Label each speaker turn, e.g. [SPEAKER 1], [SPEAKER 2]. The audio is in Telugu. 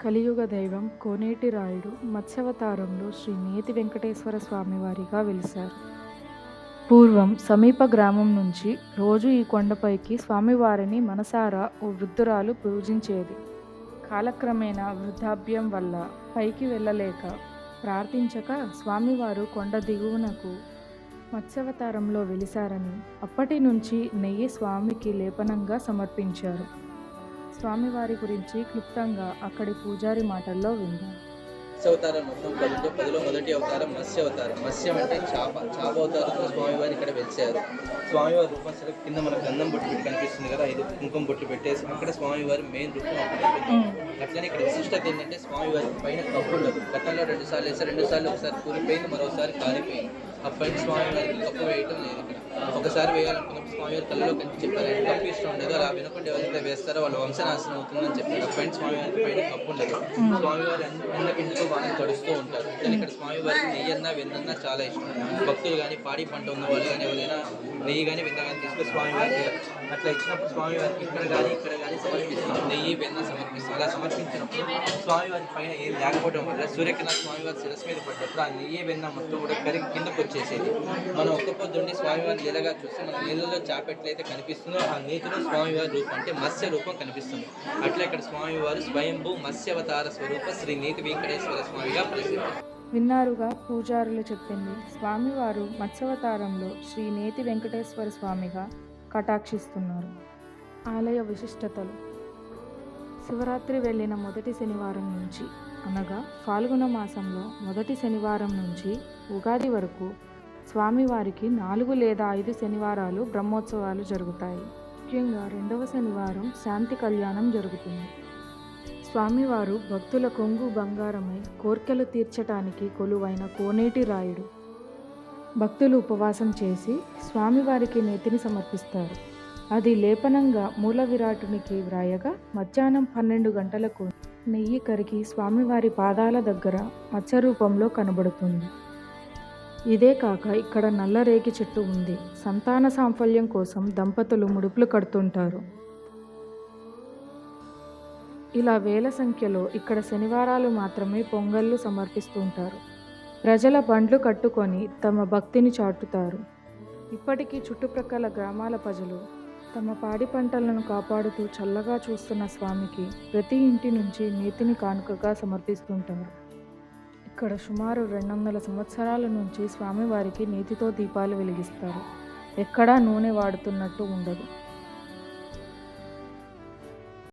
[SPEAKER 1] కలియుగ దైవం కోనేటి రాయుడు మత్స్యావతారంలో శ్రీ నేతి వెంకటేశ్వర స్వామివారిగా వెలిశారు. పూర్వం సమీప గ్రామం నుంచి రోజు ఈ కొండపైకి స్వామివారిని మనసారా ఓ వృద్ధురాలు పూజించేది. కాలక్రమేణా వృద్ధాప్యం వల్ల పైకి వెళ్ళలేక ప్రార్థించక స్వామివారు కొండ దిగువనకు మత్స్యావతారంలో వెలిశారని అప్పటి నుంచి నెయ్యి స్వామికి లేపనంగా సమర్పించారు. స్వామివారి గురించి క్లుప్తంగా అక్కడి పూజారి మాటల్లో విందాం.
[SPEAKER 2] మత్స్యావతారం మొత్తం 10లో మొదటి అవతారం మత్స్యావతారం. మత్స్యం అంటే చేప అవతారంలో స్వామివారు ఇక్కడ వెలిశారు. స్వామివారి రూపం సరే కింద మనకు గంధం బొట్టు పెట్టి కనిపిస్తుంది కదా, ఇది కుంకుమ బొట్టు పెట్టేసి అక్కడ స్వామివారి మెయిన్ రూపం అక్కడ ఉంటుంది. అట్లనే ఇక్కడ విశిష్టత ఏంటంటే స్వామివారి పైన కప్పు ఉండదు. గతంలో 2 సార్లు వేస్తే 2 సార్లు ఒకసారి కూలిపోయింది, మరోసారి కాలిపోయింది. అప్పటి స్వామివారికి కప్పు వేయటం లేదు. ఇక్కడ ఒకసారి వేయాలనుకున్నప్పుడు స్వామివారి కళ్ళలో కంచి చెప్పారు, కప్పు ఇష్టం ఉండదు, అలా వినకుండా ఎవరైతే వేస్తారో వాళ్ళ వంశనాశనం అవుతుందని చెప్పారు. అప్పటి స్వామివారికి పైన కప్పు ఉండదు. స్వామివారి ఎండకింటూ వాళ్ళు తడుస్తూ ఉంటారు. ఇక్కడ స్వామివారికి నెయ్యన్నా వెన్నన్నా చాలా ఇష్టం. భక్తులు కానీ పాడి పంట ఉన్న వాళ్ళు కానీ ఎవరైనా నెయ్యి కానీ వెన్న కానీ తీసుకొని స్వామివారికి అట్లా ఇచ్చినప్పుడు స్వామివారికి ఇక్కడ కానీ సమర్పిస్తాం. నెయ్యి వెన్న సమర్పిస్తాం. అలా సమర్పించినప్పుడు స్వామివారి పైన ఏం లేకపోవడం వల్ల సూర్యకిరణాలు స్వామివారి శిరస్సు మీద పడ్డప్పుడు ఆ నెయ్యి వెన్న మొత్తం కూడా కరిగి కిందకు వచ్చేసేది. మనం ఒక్క పొద్దుండి స్వామివారి లీలగా చూస్తే మన నీళ్ళలో చేప ఎట్లయితే కనిపిస్తుందో ఆ నీటిలో స్వామివారి రూపం అంటే మత్స్య రూపం కనిపిస్తుంది. అట్లా ఇక్కడ స్వామివారు స్వయంభూ మత్స్యావతార స్వరూప శ్రీ నేతి వెంకటేశ్వర స్వామిగా ప్రసిద్ధి.
[SPEAKER 1] విన్నారుగా పూజారులు చెప్పింది. స్వామివారు మత్స్యావతారంలో శ్రీ నేతి వెంకటేశ్వర స్వామిగా కటాక్షిస్తున్నారు. ఆలయ విశిష్టతలు. శివరాత్రి వెళ్ళిన మొదటి శనివారం నుంచి అనగా ఫాల్గుణ మాసంలో మొదటి శనివారం నుంచి ఉగాది వరకు స్వామివారికి 4 లేదా 5 శనివారాలు బ్రహ్మోత్సవాలు జరుగుతాయి. ముఖ్యంగా 2వ శనివారం శాంతి కళ్యాణం జరుగుతుంది. స్వామివారు భక్తుల కొంగు బంగారమై కోర్కెలు తీర్చటానికి కొలువైన కోనేటి రాయుడు. భక్తులు ఉపవాసం చేసి స్వామివారికి నేతిని సమర్పిస్తారు. అది లేపనంగా మూల విరాటునికి వ్రాయగా మధ్యాహ్నం 12 గంటలకు నెయ్యి కరిగి స్వామివారి పాదాల దగ్గర మత్స్య రూపంలో కనబడుతుంది. ఇదే కాక ఇక్కడ నల్లరేగి చెట్టు ఉంది. సంతాన సాఫల్యం కోసం దంపతులు ముడుపులు కడుతుంటారు. ఇలా వేల సంఖ్యలో ఇక్కడ శనివారాలు మాత్రమే పొంగళ్ళు సమర్పిస్తుంటారు. ప్రజల బండ్లు కట్టుకొని తమ భక్తిని చాటుతారు. ఇప్పటికీ చుట్టుప్రక్కల గ్రామాల ప్రజలు తమ పాడి పంటలను కాపాడుతూ చల్లగా చూస్తున్న స్వామికి ప్రతి ఇంటి నుంచి నేతిని కానుకగా సమర్పిస్తుంటారు. ఇక్కడ సుమారు 200 సంవత్సరాల నుంచి స్వామివారికి నేతితో దీపాలు వెలిగిస్తారు. ఎక్కడా నూనె వాడుతున్నట్టు ఉండదు.